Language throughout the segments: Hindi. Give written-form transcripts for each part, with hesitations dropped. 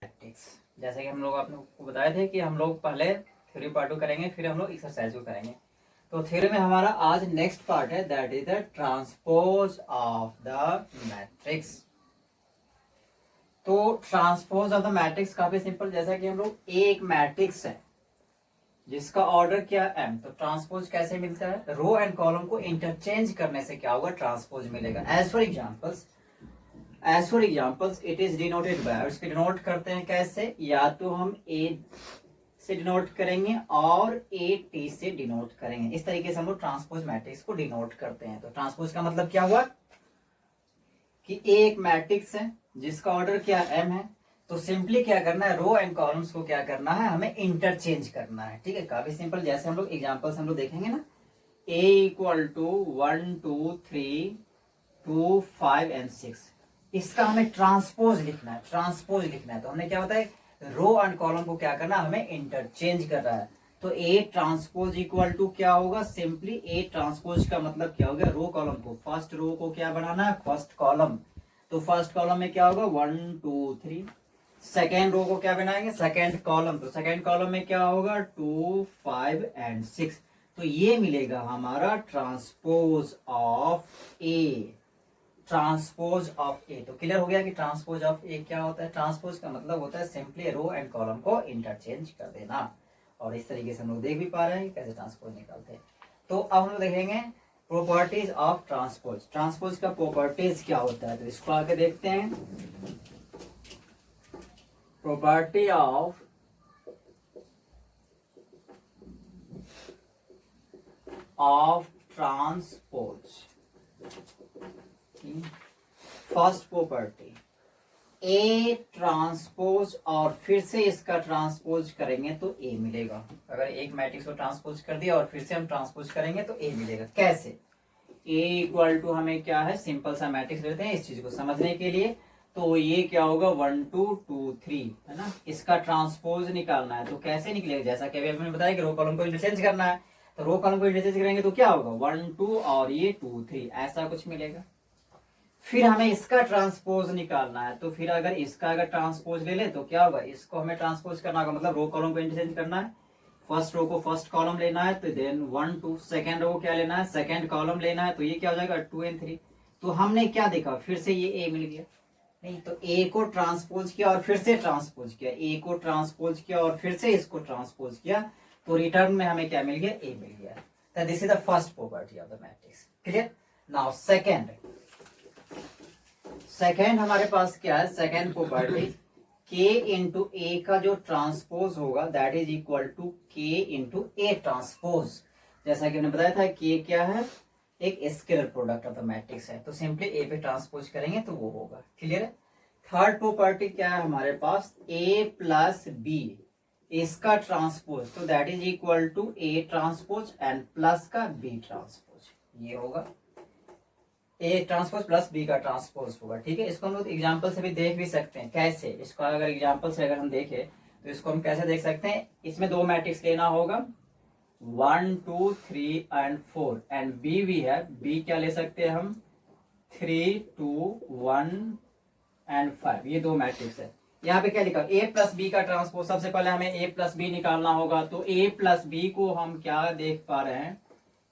मैट्रिक्स। जैसे कि हम लोग आपको बताए थे कि हम लोग पहले थ्योरी पार्ट 2 करेंगे, फिर हम लोग एक्सरसाइज को करेंगे। तो थ्योरी में हमारा आज नेक्स्ट पार्ट है, that is the transpose of the matrix. तो ट्रांसपोज ऑफ द मैट्रिक्स काफी सिंपल, जैसा कि हम लोग एक मैट्रिक्स है जिसका ऑर्डर क्या m, तो ट्रांसपोज कैसे मिलता है, रो एंड कॉलम को इंटरचेंज करने से क्या होगा, ट्रांसपोज मिलेगा। As for examples it is denoted by, इसको डिनोट करते हैं कैसे, या तो हम ए से डिनोट करेंगे और ए टी से डिनोट करेंगे। इस तरीके से हम लोग ट्रांसपोज मैट्रिक्स को डिनोट करते हैं। तो ट्रांसपोज का मतलब क्या हुआ कि एक मैट्रिक्स है जिसका ऑर्डर क्या m है, तो सिंपली क्या करना है, रो एंड कॉलम्स को क्या करना है, हमें इंटरचेंज करना है। ठीक है, काफी सिंपल। जैसे हम लोग एग्जाम्पल्स हम लोग देखेंगे ना, a इक्वल टू 1 2 3 2 5 एंड 6, इसका हमें ट्रांसपोज लिखना है। तो हमने क्या बताया, रो एंड कॉलम को क्या करना है, हमें इंटरचेंज कर रहा है। तो ए ट्रांसपोज इक्वल टू क्या होगा, सिंपली ए ट्रांसपोज का मतलब क्या होगा, रो कॉलम को, फर्स्ट रो को क्या बनाना है, फर्स्ट कॉलम। तो फर्स्ट कॉलम में क्या होगा 1 2 3, सेकेंड रो को क्या बनाएंगे, सेकेंड कॉलम। तो सेकेंड कॉलम में क्या होगा 2 5 एंड 6। तो ये मिलेगा हमारा transpose of A. Transpose of A, तो क्लियर हो गया कि ट्रांसपोज ऑफ ए क्या होता है। ट्रांसपोज का मतलब होता है सिंपली रो एंड कॉलम को इंटरचेंज कर देना। और इस तरीके से हम लोग देख भी पा रहे हैं कैसे ट्रांसपोज निकालते हैं। तो अब हम लोग देखेंगे प्रॉपर्टीज ऑफ ट्रांसपोज। ट्रांसपोज का प्रॉपर्टीज क्या होता है, तो इसको आगे देखते हैं। Property of transpose. First property, A transpose, और फिर से इसका ट्रांसपोज करेंगे तो ए मिलेगा। अगर एक मैट्रिक्स को ट्रांसपोज कर दिया और फिर से हम ट्रांसपोज करेंगे तो ए मिलेगा। कैसे, ए इक्वल टू हमें क्या है, सिंपल सा मैट्रिक्स लेते हैं इस चीज को समझने के लिए। तो ये क्या होगा 1 2 2 3 है ना, इसका ट्रांसपोज निकालना है। तो कैसे निकलेगा, जैसा कि अभी हमने बताया कि रो कॉलम को इंटरचेंज करना है। तो रो कॉलम को इंटरचेंज करेंगे तो क्या होगा 1 2 और ये 2 3, ऐसा कुछ मिलेगा। फिर हमें इसका ट्रांसपोज निकालना है। तो फिर अगर इसका ट्रांसपोज ले ले तो क्या होगा, इसको हमें ट्रांसपोज करना होगा, मतलब रो कॉलम को इंटरचेंज करना है। फर्स्ट रो को फर्स्ट कॉलम लेना है, तो देन 1 2, सेकंड रो को क्या लेना है, सेकंड कॉलम लेना है। तो ये क्या हो जाएगा 2 एंड 3। तो हमने क्या देखा, फिर से ये ए मिल गया। नहीं, तो ए को ट्रांसपोज किया और फिर से ट्रांसपोज किया, ए को ट्रांसपोज किया और फिर से इसको ट्रांसपोज किया, तो रिटर्न में हमें क्या मिल गया, ए मिल गया। तो this is the first property of the matrix. Clear. Now second हमारे पास क्या है, सेकेंड प्रॉपर्टी, के इंटू ए का जो ट्रांसपोज होगा दैट इज इक्वल टू के इंटू ए ट्रांसपोज। जैसा कि हमने बताया था के क्या है, एक scalar product of the matrix है। तो सिंपली ए पे ट्रांसपोज करेंगे तो वो होगा। क्लियर है। थर्ड प्रॉपर्टी क्या है हमारे पास, ए प्लस बी, इसका ट्रांसपोज, तो that is equal to A transpose and plus का बी ट्रांसपोज, ये होगा ए ट्रांसपोज प्लस बी का ट्रांसपोज होगा। ठीक है, इसको हम लोग एग्जांपल से भी देख भी सकते हैं। कैसे, इसको अगर एग्जांपल से अगर हम देखें तो इसको हम कैसे देख सकते हैं, इसमें दो मैट्रिक्स लेना होगा 1 2 3 एंड 4, एंड बी भी है, बी क्या ले सकते हैं हम 3 2 1 एंड 5, ये दो मैट्रिक्स है। यहाँ पे क्या लिखा, ए प्लस बी का ट्रांसपोज। सबसे पहले हमें ए प्लस बी निकालना होगा। तो ए प्लस बी को हम क्या देख पा रहे हैं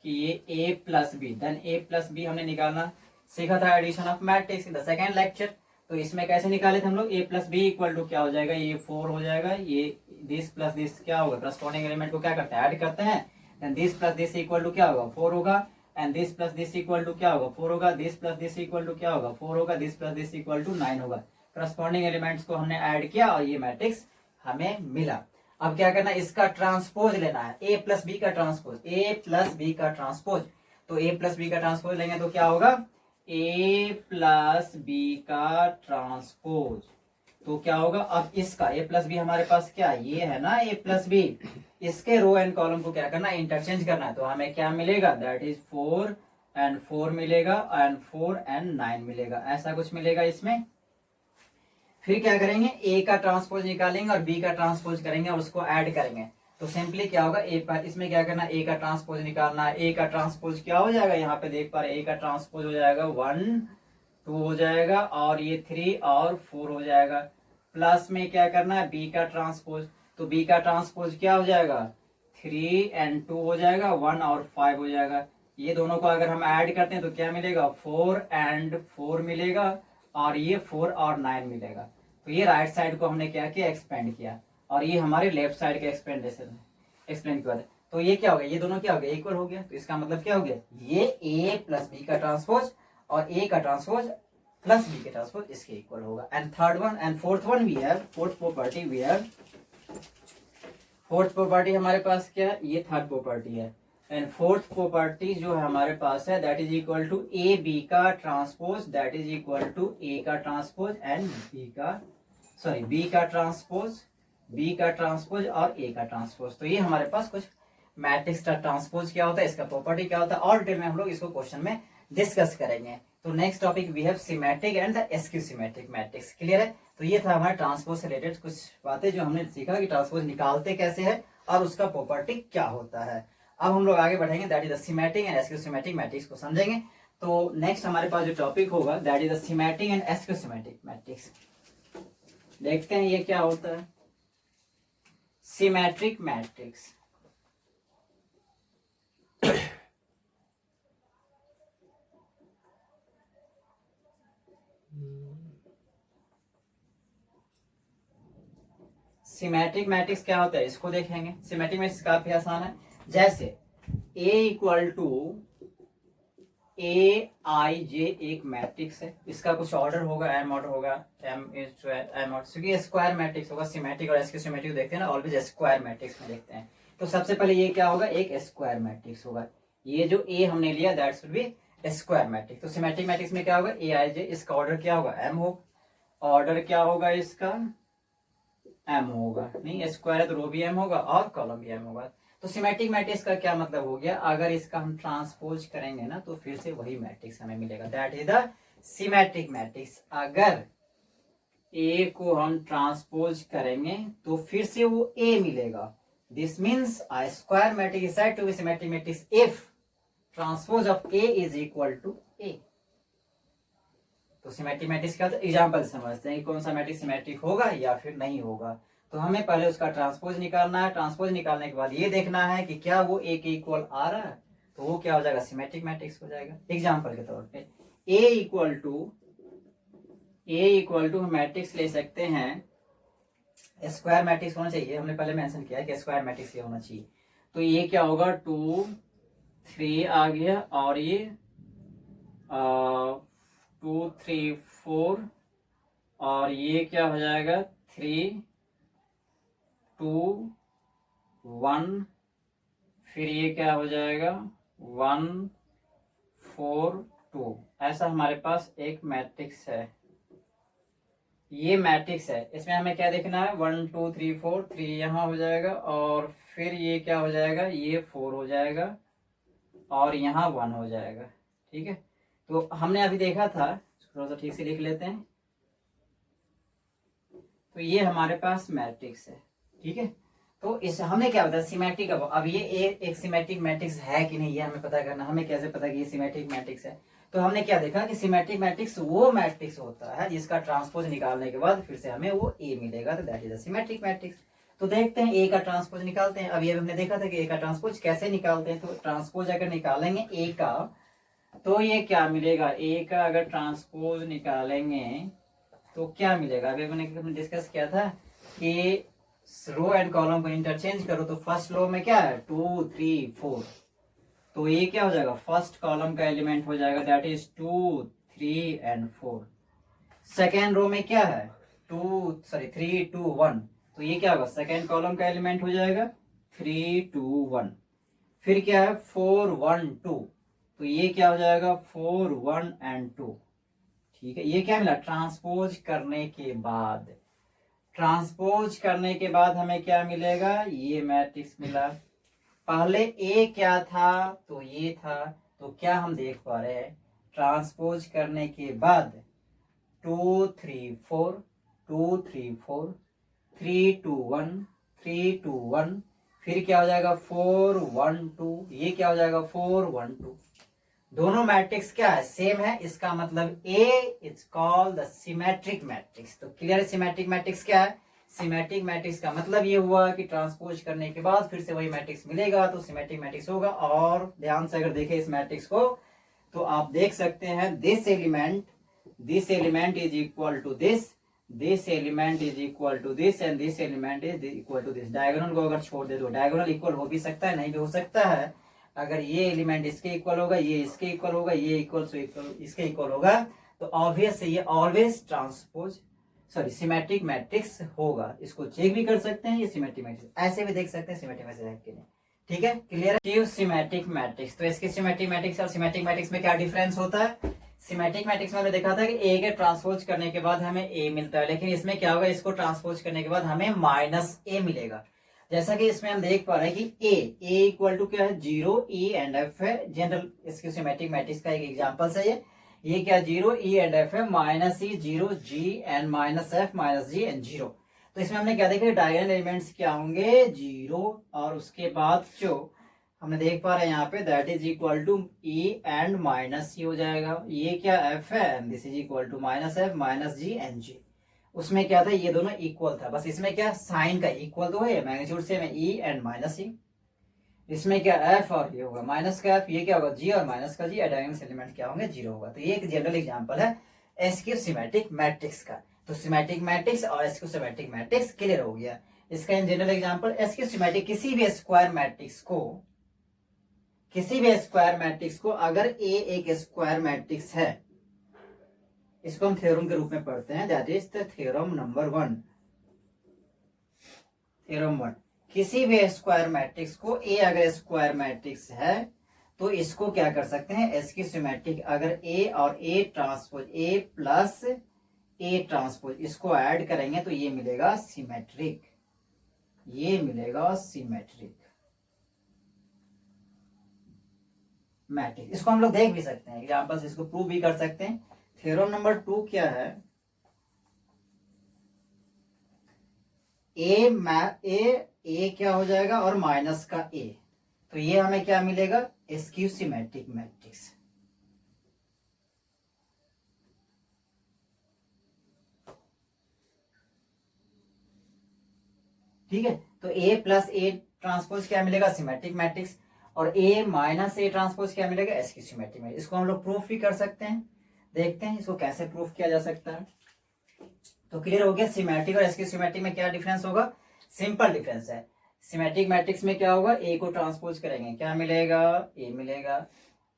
कि ये a plus B, then a plus B हमने निकालना सीखा था addition of matrix in the second lecture. तो इसमें कैसे निकाले थे हम लोग, a plus B equal to क्या हो जाएगा, ये 4 हो जाएगा, ये दिस प्लस दिस क्या होगा, करस्पॉन्डिंग एलिमेंट को क्या करते हैं, ऐड करते हैं। Then this plus this equal to क्या होगा 4 होगा, and this plus this equal to क्या होगा 4 होगा, this plus this equal to क्या होगा 4 होगा, this plus this equal to 9 होगा। करस्पॉन्डिंग एलिमेंट्स को हमने ऐड किया और ये मैट्रिक्स हमें मिला। अब क्या करना है, इसका ट्रांसपोज लेना है, ए प्लस बी का ट्रांसपोज, ए प्लस बी का ट्रांसपोज। तो ए प्लस बी का ट्रांसपोज लेंगे तो क्या होगा, ए प्लस बी का ट्रांसपोज। तो क्या होगा, अब इसका ए प्लस बी हमारे पास क्या है, ये है ना ए प्लस बी, इसके रो एंड कॉलम को क्या करना है, इंटरचेंज करना है। तो हमें क्या मिलेगा, दैट इज 4 एंड 4 मिलेगा, एंड 4 एंड 9 मिलेगा, ऐसा कुछ मिलेगा इसमें। फिर क्या करेंगे, ए का ट्रांसपोज निकालेंगे और बी का ट्रांसपोज करेंगे और उसको ऐड करेंगे। तो सिंपली क्या होगा, ए पर इसमें क्या करना, ए का ट्रांसपोज निकालना है। ए का ट्रांसपोज क्या हो जाएगा, यहाँ पे देख पा रहे, ए का ट्रांसपोज हो जाएगा 1 2 हो जाएगा, और ये 3 और 4 हो जाएगा, प्लस में क्या करना है, बी का ट्रांसपोज, तो बी का ट्रांसपोज क्या हो जाएगा, 3 and 2 हो जाएगा, 1 और 5 हो जाएगा। ये दोनों को अगर हम ऐड करते हैं तो क्या मिलेगा, 4 and 4 मिलेगा, और ये 4 और 9 मिलेगा। तो ये राइट साइड को हमने क्या किया, एक्सपेंड किया, और ये हमारे लेफ्ट साइड का एक्सपेंडेशन एक्सप्लेन किया। तो ये क्या हो गया, ये दोनों क्या हो गया, इक्वल हो गया। तो इसका मतलब क्या हो गया, ये ए प्लस बी का ट्रांसपोज और ए का ट्रांसपोज प्लस बी के ट्रांसपोज इसके इक्वल होगा। And third one and fourth one we have, fourth property we have, fourth property हमारे पास क्या है, ये थर्ड प्रॉपर्टी है। एंड फोर्थ प्रॉपर्टी जो है हमारे पास है, that is equal to A B का transpose, that is equal to A का ट्रांसपोज एंड बी का, सॉरी बी का ट्रांसपोज, बी का ट्रांसपोज और ए का ट्रांसपोज। तो ये हमारे पास कुछ मैट्रिक्स का ट्रांसपोज क्या होता है, इसका प्रॉपर्टी क्या होता है, और डिटेल में हम लोग इसको क्वेश्चन में डिस्कस करेंगे। तो next topic we have symmetric and the skew symmetric matrix. Clear है। तो ये था हमारे ट्रांसपोज से रिलेटेड कुछ बातें जो हमने सीखा कि ट्रांसपोज निकालते कैसे है और उसका प्रॉपर्टी क्या होता है। अब हम लोग आगे बढ़ेंगे, that is the symmetric and askew symmetric matrix को समझेंगे। तो नेक्स्ट हमारे पास जो टॉपिक होगा that is the symmetric and askew symmetric matrix. देखते हैं ये क्या होता है, सिमेट्रिक मैट्रिक्स। सिमेट्रिक मैट्रिक्स क्या होता है इसको देखेंगे। सिमेट्रिक मैट्रिक्स काफी आसान है। जैसे A इक्वल टू ए आई जे एक मैट्रिक्स है, इसका कुछ ऑर्डर होगा, एम ऑर्डर होगा, एम ऑर्डर, क्योंकि स्क्वायर मैट्रिक्स होगा। सिमेट्रिक और एस्क्यू सिमेट्रिक देखते हैं ना, ऑलवेज स्क्वायर मैट्रिक्स में देखते हैं। तो सबसे पहले ये क्या होगा, एक स्क्वायर मैट्रिक्स होगा। ये जो ए हमने लिया that should be square matrix. तो सिमेट्रिक मैट्रिक्स में क्या होगा, ए आई जे, इसका ऑर्डर क्या होगा, एम हो, ऑर्डर क्या होगा इसका, एम होगा, नहीं स्क्वायर है तो रो भी एम होगा और कॉलम भी एम होगा। तो सिमेट्रिक मैट्रिक्स का क्या मतलब हो गया, अगर इसका हम ट्रांसपोज करेंगे ना तो फिर से वही मैट्रिक्स हमें मिलेगा, that is the symmetric matrix. अगर ए को हम ट्रांसपोज करेंगे तो फिर से वो ए मिलेगा। This means a square matrix is said to be symmetric matrix if transpose of A is equal to A. तो सिमेट्रिक मैट्रिक्स क्या होता है, एग्जांपल समझते हैं कि कौन सा मैट्रिक्स सिमेट्रिक होगा या फिर नहीं होगा। तो हमें पहले उसका ट्रांसपोज निकालना है, ट्रांसपोज निकालने के बाद ये देखना है कि क्या वो ए के इक्वल आ रहा है, तो वो क्या हो जाएगा, सिमेट्रिक मैट्रिक्स हो जाएगा। एग्जांपल के तौर पे ए इक्वल टू मैट्रिक्स ले सकते हैं, स्क्वायर मैट्रिक्स होना चाहिए, हमने पहले मेंशन किया है कि स्क्वायर मैट्रिक्स ये होना चाहिए। तो ये क्या होगा, 2 3 आ गया, और ये 2 3 4, और ये क्या हो जाएगा 3 2 1, फिर ये क्या हो जाएगा 1 4 2। ऐसा हमारे पास एक मैट्रिक्स है, ये मैट्रिक्स है। इसमें हमें क्या देखना है, 1 2 3 4, 3 यहाँ हो जाएगा, और फिर ये क्या हो जाएगा, ये 4 हो जाएगा, और यहाँ 1 हो जाएगा। ठीक है, तो हमने अभी देखा था, थोड़ा सा ठीक से लिख लेते हैं। तो ये हमारे पास मैट्रिक्स है। ठीक है, तो इस हमने क्या बताया, सिमेट्रिक। अब ये एक सिमेट्रिक मैट्रिक्स है कि नहीं, ये हमें पता करना। हमें कैसे पता कि ये सिमेट्रिक मैट्रिक्स है, तो हमने क्या देखा कि सिमेट्रिक मैट्रिक्स वो मैट्रिक्स होता है जिसका ट्रांसपोज निकालने के बाद फिर से हमें वो ए मिलेगा, तो that is a symmetric matrix. तो देखते हैं ए का ट्रांसपोज निकालते हैं। अब ये हमने देखा था कि ए का ट्रांसपोज कैसे निकालते हैं। तो ट्रांसपोज अगर निकालेंगे ए का, तो ये क्या मिलेगा, ए का अगर ट्रांसपोज निकालेंगे तो क्या मिलेगा। अभी हमने डिस्कस किया था कि रो एंड कॉलम को इंटरचेंज करो, तो फर्स्ट रो में क्या है 2 3 4, तो ये क्या हो जाएगा, फर्स्ट कॉलम का एलिमेंट हो जाएगा, that is 2 3 and 4। Second row में क्या है 3 2 1, तो ये क्या होगा, सेकेंड कॉलम का एलिमेंट हो जाएगा 3 2 1। फिर क्या है 4 1 2, तो ये क्या हो जाएगा 4 1 and 2। ठीक है, ये क्या मिला, ट्रांसपोज करने के बाद, ट्रांसपोज करने के बाद हमें क्या मिलेगा, ये मैट्रिक्स मिला। पहले ए क्या था, तो ये था, तो क्या हम देख पा रहे हैं, ट्रांसपोज करने के बाद 2 3 4 2 3 4 3 2 1 3 2 1, फिर क्या हो जाएगा 4 1 2, ये क्या हो जाएगा 4 1 2। दोनों मैट्रिक्स क्या है, सेम है, इसका मतलब A is called the symmetric matrix. तो क्लियर है सिमेट्रिक मैट्रिक्स क्या है। सिमेट्रिक मैट्रिक्स का मतलब ये हुआ कि ट्रांसपोज करने के बाद फिर से वही मैट्रिक्स मिलेगा तो सिमेट्रिक मैट्रिक्स होगा। और ध्यान से अगर देखें इस मैट्रिक्स को तो आप देख सकते हैं this element is equal to this element is equal to this and this element is equal to this. Diagonal को अगर छोड़ दे तो डायगोनल इक्वल हो भी सकता है, नहीं भी हो सकता है। अगर ये एलिमेंट इसके इक्वल होगा, ये इसके इक्वल होगा, ये इक्वल टू इक्वल इसके इक्वल होगा, तो ऑब्वियस ये ऑलवेज सिमेट्रिक मैट्रिक्स होगा। इसको चेक भी कर सकते हैं, ये सिमेट्रिक मैट्रिक्स ऐसे भी देख सकते हैं सिमेट्रिक मैट्रिक्स के लिए। ठीक है, क्लियर है। सिमेट्रिक मैट्रिक्स, तो इसके सिमेट्रिक मैट्रिक्स और सिमेट्रिक मैट्रिक्स में क्या डिफरेंस होता है। सिमेट्रिक मैट्रिक्स में हमने देखा था कि ए के ट्रांसपोज करने के बाद हमें ए मिलता है, लेकिन इसमें क्या होगा, इसको ट्रांसपोज करने के बाद हमें माइनस ए मिलेगा। जैसा कि इसमें हम देख पा रहे हैं कि ए इक्वल टू क्या है, 0 ई एंड एफ है। जनरल इसके सिमेट्रिक मैट्रिक्स का एक एग्जांपल है ये क्या 0 ई एंड एफ है, minus E 0 G and minus F minus G and 0। तो इसमें हमने क्या देखा, डायगोनल एलिमेंट्स क्या होंगे 0, और उसके बाद जो हमने देख पा रहे हैं यहाँ पे that is equal to E and minus E हो जाएगा। ये क्या एफ है, this is equal to minus F minus G and G. उसमें क्या था, ये दोनों इक्वल था, बस इसमें क्या साइन का इक्वल तो है, मैग्नीट्यूड से में ई एंड माइनस ई। इसमें क्या एफ और ये होगा माइनस का एफ, ये क्या होगा जी और माइनस का जी, डायगोनल एलिमेंट क्या होंगे 0 होगा। तो ये एक जनरल एग्जांपल है एसक्यू सिमेट्रिक मैट्रिक्स का। तो सिमेट्रिक मैट्रिक्स और एसक्यू सिमेट्रिक मैट्रिक्स क्लियर हो गया। इसका in general example SQ symmetric, किसी भी स्क्वायर मैट्रिक्स को अगर ए एक स्क्वायर मैट्रिक्स है, इसको हम थ्योरम के रूप में पढ़ते हैं, that is the theorem number 1। Theorem 1, किसी भी स्क्वायर मैट्रिक्स को ए अगर स्क्वायर मैट्रिक्स है तो इसको क्या कर सकते हैं, एसक्यू सिमेट्रिक। अगर ए और A transpose, A plus A transpose, इसको ऐड करेंगे तो ये मिलेगा सिमेट्रिक, मैट्रिक्स। इसको हम लोग देख भी सकते हैं एग्जांपल से, इसको प्रूव भी कर सकते हैं। थ्योरम नंबर 2 क्या है, ए क्या हो जाएगा और माइनस का ए, तो ये हमें क्या मिलेगा, एसक्यू सिमेट्रिक मैट्रिक्स। ठीक है, तो ए प्लस ए ट्रांसपोज क्या मिलेगा, सिमेट्रिक मैट्रिक्स, और ए माइनस ए ट्रांसपोज क्या मिलेगा, एसक्यू सिमेट्रिक मैट्रिक्स। इसको हम लोग प्रूफ भी कर सकते हैं, देखते हैं इसको कैसे प्रूफ किया जा सकता है। तो क्लियर हो गया सिमेट्रिक और एसक्यू सिमेट्रिक में क्या डिफरेंस होगा, सिंपल डिफरेंस है। सिमेट्रिक मैट्रिक्स में क्या होगा, ए को ट्रांसपोज करेंगे क्या मिलेगा, ए मिलेगा,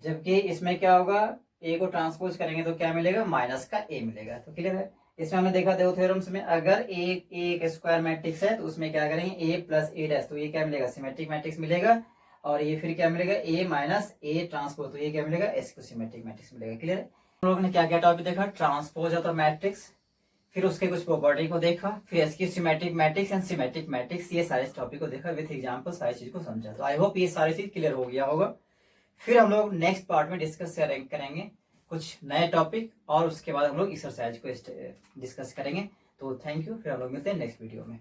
जबकि इसमें क्या होगा, ए को ट्रांसपोज करेंगे तो क्या मिलेगा, माइनस का ए मिलेगा। तो क्लियर है। इसमें हमने देखा दो थ्योरम्स में, अगर ए एक स्क्वायर मैट्रिक्स है तो उसमें क्या करेंगे, ए प्लस ए डैश, तो ये क्या मिलेगा, सिमेट्रिक मैट्रिक्स मिलेगा। और ये फिर क्या मिलेगा, ए माइनस ए ट्रांसपोज, तो ये क्या मिलेगा, एसक्यू सिमेट्रिक मैट्रिक्स मिलेगा। क्लियर है। हम लोगों ने क्या क्या टॉपिक देखा, ट्रांसपोज ऑफ द मैट्रिक्स, फिर उसके कुछ प्रॉपर्टी को देखा, फिर SQ symmetric matrix and symmetric matrix, ये सारे टॉपिक को देखा विथ एग्जांपल, सारी चीज को समझा। तो आई होप ये सारी चीज क्लियर हो गया होगा। फिर हम लोग नेक्स्ट पार्ट में डिस्कस करेंगे कुछ नए टॉपिक, और उसके बाद हम लोग एक्सरसाइज को डिस्कस करेंगे। तो थैंक यू, फिर हम लोग मिलते हैं नेक्स्ट वीडियो में।